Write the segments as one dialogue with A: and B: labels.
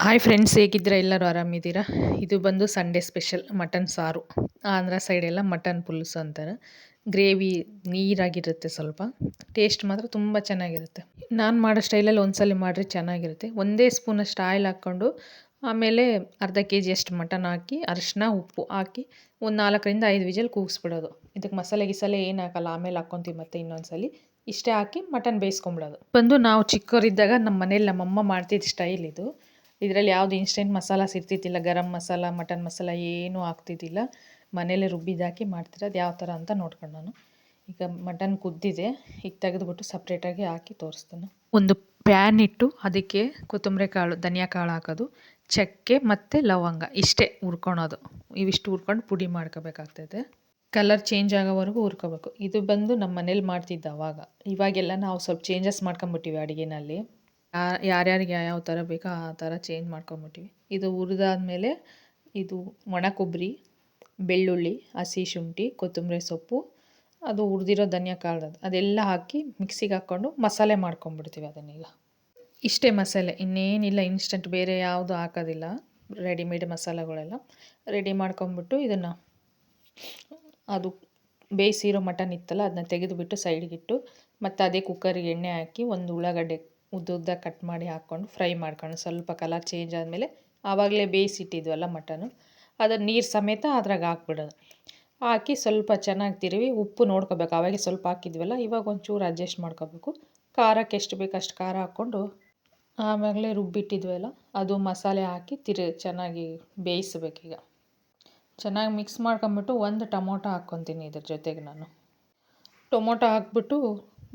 A: Hi friends, ಹೇಗಿದ್ದೀರಾ? ಎಲ್ಲರೂ ಆರಾಮಿದ್ದೀರಾ? ಇದು ಬಂದು ಸಂಡೇ ಸ್ಪೆಷಲ್ ಮಟನ್ ಸಾರು. ಆಂಧ್ರ ಸೈಡೆಲ್ಲ ಮಟನ್ ಪುಲ್ಸು ಅಂತಾರೆ. ಗ್ರೇವಿ ನೀರಾಗಿರುತ್ತೆ ಸ್ವಲ್ಪ. ಟೇಸ್ಟ್ ಮಾತ್ರ ತುಂಬ ಚೆನ್ನಾಗಿರುತ್ತೆ. ನಾನು ಮಾಡೋ ಸ್ಟೈಲಲ್ಲಿ ಒಂದ್ಸಲ ಮಾಡಿರಿ ಚೆನ್ನಾಗಿರುತ್ತೆ. ಒಂದೇ ಸ್ಪೂನಷ್ಟು ಆಯಿಲ್ ಹಾಕ್ಕೊಂಡು ಆಮೇಲೆ ಅರ್ಧ ಕೆಜಿಯಷ್ಟು ಮಟನ್ ಹಾಕಿ ಅರಿಶಿನ ಉಪ್ಪು ಹಾಕಿ ಒಂದು 4ರಿಂದ 5 ವಿಜಲ್ ಕೂಗಿಸ್ಬಿಡೋದು. ಇದಕ್ಕೆ ಮಸಾಲೆ ಗಿಸಾಲೆ ಏನು ಹಾಕಲ್ಲ, ಆಮೇಲೆ ಹಾಕ್ಕೊತೀವಿ ಮತ್ತೆ ಇನ್ನೊಂದ್ಸಲಿ. ಇಷ್ಟೇ ಹಾಕಿ ಮಟನ್ ಬೇಯಿಸ್ಕೊಂಬಿಡೋದು. ಬಂದು ನಾವು ಚಿಕ್ಕವರಿದ್ದಾಗ ನಮ್ಮ ಮನೇಲಿ ನಮ್ಮಮ್ಮ ಮಾಡ್ತಿದ್ದ ಸ್ಟೈಲ್ ಇದು. ಇದರಲ್ಲಿ ಯಾವುದು ಇನ್ಸ್ಟೆಂಟ್ ಮಸಾಲಾಸ್ ಇರ್ತಿದ್ದಿಲ್ಲ. ಗರಂ ಮಸಾಲ, ಮಟನ್ ಮಸಾಲ ಏನೂ ಹಾಕ್ತಿದ್ದಿಲ್ಲ. ಮನೇಲೇ ರುಬ್ಬಿದಾಕಿ ಮಾಡ್ತಿರೋದು ಯಾವ ಥರ ಅಂತ ನೋಡ್ಕೊಂಡು ನಾನು ಈಗ ಮಟನ್ ಕುದ್ದಿದೆ. ಈಗ ತೆಗೆದುಬಿಟ್ಟು ಸಪ್ರೇಟಾಗಿ ಹಾಕಿ ತೋರಿಸ್ತಾನೆ. ಒಂದು ಪ್ಯಾನ್ ಇಟ್ಟು ಅದಕ್ಕೆ ಕೊತ್ತಂಬರಿ ಕಾಳು, ಧನಿಯಾ ಕಾಳು ಹಾಕೋದು, ಚಕ್ಕೆ ಮತ್ತು ಲವಂಗ ಇಷ್ಟೇ ಹುರ್ಕೊಳೋದು. ಇವಿಷ್ಟು ಹುರ್ಕೊಂಡು ಪುಡಿ ಮಾಡ್ಕೋಬೇಕಾಗ್ತದೆ. ಕಲರ್ ಚೇಂಜ್ ಆಗೋವರೆಗೂ ಹುರ್ಕೋಬೇಕು. ಇದು ಬಂದು ನಮ್ಮ ಮನೇಲಿ ಮಾಡ್ತಿದ್ದ ಅವಾಗ. ಇವಾಗೆಲ್ಲ ನಾವು ಸ್ವಲ್ಪ ಚೇಂಜಸ್ ಮಾಡ್ಕೊಂಬಿಟ್ಟಿವಿ ಅಡುಗೆನಲ್ಲಿ. ಯಾರ್ಯಾರಿಗೆ ಯಾವ ಥರ ಬೇಕೋ ಆ ಥರ ಚೇಂಜ್ ಮಾಡ್ಕೊಂಬಿಟ್ಟಿವಿ. ಇದು ಹುರಿದಾದ್ಮೇಲೆ ಇದು ಒಣ ಕೊಬ್ಬರಿ, ಬೆಳ್ಳುಳ್ಳಿ, ಹಸಿ ಶುಂಠಿ, ಕೊತ್ತಂಬರಿ ಸೊಪ್ಪು, ಅದು ಹುರಿದಿರೋ ಧನಿಯಾ ಕಾಳು ಅದೆಲ್ಲ ಹಾಕಿ ಮಿಕ್ಸಿಗೆ ಹಾಕ್ಕೊಂಡು ಮಸಾಲೆ ಮಾಡ್ಕೊಂಬಿಡ್ತೀವಿ ಅದನ್ನೀಗ. ಇಷ್ಟೇ ಮಸಾಲೆ, ಇನ್ನೇನಿಲ್ಲ. ಇನ್ಸ್ಟಂಟ್ ಬೇರೆ ಯಾವುದು ಹಾಕೋದಿಲ್ಲ. ರೆಡಿಮೇಡ್ ಮಸಾಲೆಗಳೆಲ್ಲ ರೆಡಿ ಮಾಡ್ಕೊಂಬಿಟ್ಟು ಇದನ್ನು ಅದು ಬೇಯಿಸಿರೋ ಮಟನ್ ಇತ್ತಲ್ಲ ಅದನ್ನ ತೆಗೆದುಬಿಟ್ಟು ಸೈಡ್ಗಿಟ್ಟು ಮತ್ತು ಅದೇ ಕುಕ್ಕರಿಗೆ ಎಣ್ಣೆ ಹಾಕಿ ಒಂದು ಉಳ್ಳಾಗಡ್ಡೆ ಉದ್ದುದ್ದ ಕಟ್ ಮಾಡಿ ಹಾಕ್ಕೊಂಡು ಫ್ರೈ ಮಾಡ್ಕೊಂಡು ಸ್ವಲ್ಪ ಕಲರ್ ಚೇಂಜ್ ಆದಮೇಲೆ ಆವಾಗಲೇ ಬೇಯಿಸಿಟ್ಟಿದ್ವಲ್ಲ ಮಟನು ಅದನ್ನು ನೀರು ಸಮೇತ ಅದ್ರಾಗ ಹಾಕ್ಬಿಡೋದು. ಹಾಕಿ ಸ್ವಲ್ಪ ಚೆನ್ನಾಗಿ ತಿರುವಿ ಉಪ್ಪು ನೋಡ್ಕೋಬೇಕು. ಆವಾಗೆ ಸ್ವಲ್ಪ ಹಾಕಿದ್ವಲ್ಲ, ಇವಾಗ ಒಂಚೂರು ಅಡ್ಜಸ್ಟ್ ಮಾಡ್ಕೋಬೇಕು. ಖಾರಕ್ಕೆ ಎಷ್ಟು ಬೇಕು ಅಷ್ಟು ಖಾರ ಹಾಕ್ಕೊಂಡು ಆವಾಗಲೇ ರುಬ್ಬಿಟ್ಟಿದ್ವಲ್ಲ ಅದು ಮಸಾಲೆ ಹಾಕಿ ಚೆನ್ನಾಗಿ ಬೇಯಿಸ್ಬೇಕೀಗ. ಚೆನ್ನಾಗಿ ಮಿಕ್ಸ್ ಮಾಡ್ಕೊಂಬಿಟ್ಟು ಒಂದು ಟೊಮೊಟೊ ಹಾಕ್ಕೊತೀನಿ ಇದ್ರ ಜೊತೆಗೆ ನಾನು. ಟೊಮೊಟೊ ಹಾಕ್ಬಿಟ್ಟು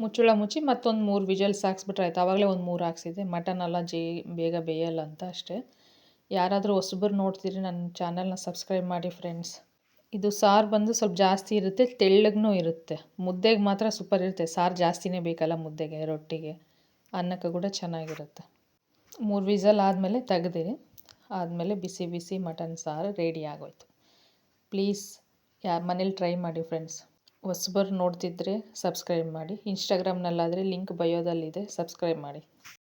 A: ಮುಚ್ಚಳ ಮುಚ್ಚಿ ಮತ್ತೊಂದು 3 ವಿಜಲ್ಸ್ ಹಾಕ್ಸ್ಬಿಟ್ರೆ ಆಯ್ತು. ಆವಾಗಲೇ ಒಂದು 3 ಹಾಕ್ಸಿದ್ದೆ. ಮಟನ್ ಎಲ್ಲ ಬೇಗ ಬೇಯಲ್ಲ ಅಂತ ಅಷ್ಟೇ. ಯಾರಾದರೂ ಹೊಸಬರು ನೋಡ್ತೀರಿ ನನ್ನ ಚಾನಲ್ನ ಸಬ್ಸ್ಕ್ರೈಬ್ ಮಾಡಿ ಫ್ರೆಂಡ್ಸ್. ಇದು ಸಾರು ಬಂದು ಸ್ವಲ್ಪ ಜಾಸ್ತಿ ಇರುತ್ತೆ, ತೆಳ್ಳಗೂ ಇರುತ್ತೆ. ಮುದ್ದೆಗೆ ಮಾತ್ರ ಸೂಪರ್ ಇರುತ್ತೆ. ಸಾರು ಜಾಸ್ತಿನೇ ಬೇಕಲ್ಲ ಮುದ್ದೆಗೆ, ರೊಟ್ಟಿಗೆ, ಅನ್ನಕ್ಕೆ ಕೂಡ ಚೆನ್ನಾಗಿರುತ್ತೆ. 3 ವಿಸಲ್ ಆದಮೇಲೆ ತೆಗೆದಿರಿ. ಆದಮೇಲೆ ಬಿಸಿ ಬಿಸಿ ಮಟನ್ ಸಾರು ರೆಡಿ ಆಗೋಯ್ತು. ಪ್ಲೀಸ್ ಮನೇಲಿ ಟ್ರೈ ಮಾಡಿ ಫ್ರೆಂಡ್ಸ್. ಹೊಸಬರು ನೋಡ್ತಿದ್ರೆ ಸಬ್ಸ್ಕ್ರೈಬ್ ಮಾಡಿ. ಇನ್ಸ್ಟಾಗ್ರಾಮ್ನಲ್ಲಾದರೆ ಲಿಂಕ್ ಬಯೋದಲ್ಲಿದೆ, ಸಬ್ಸ್ಕ್ರೈಬ್ ಮಾಡಿ.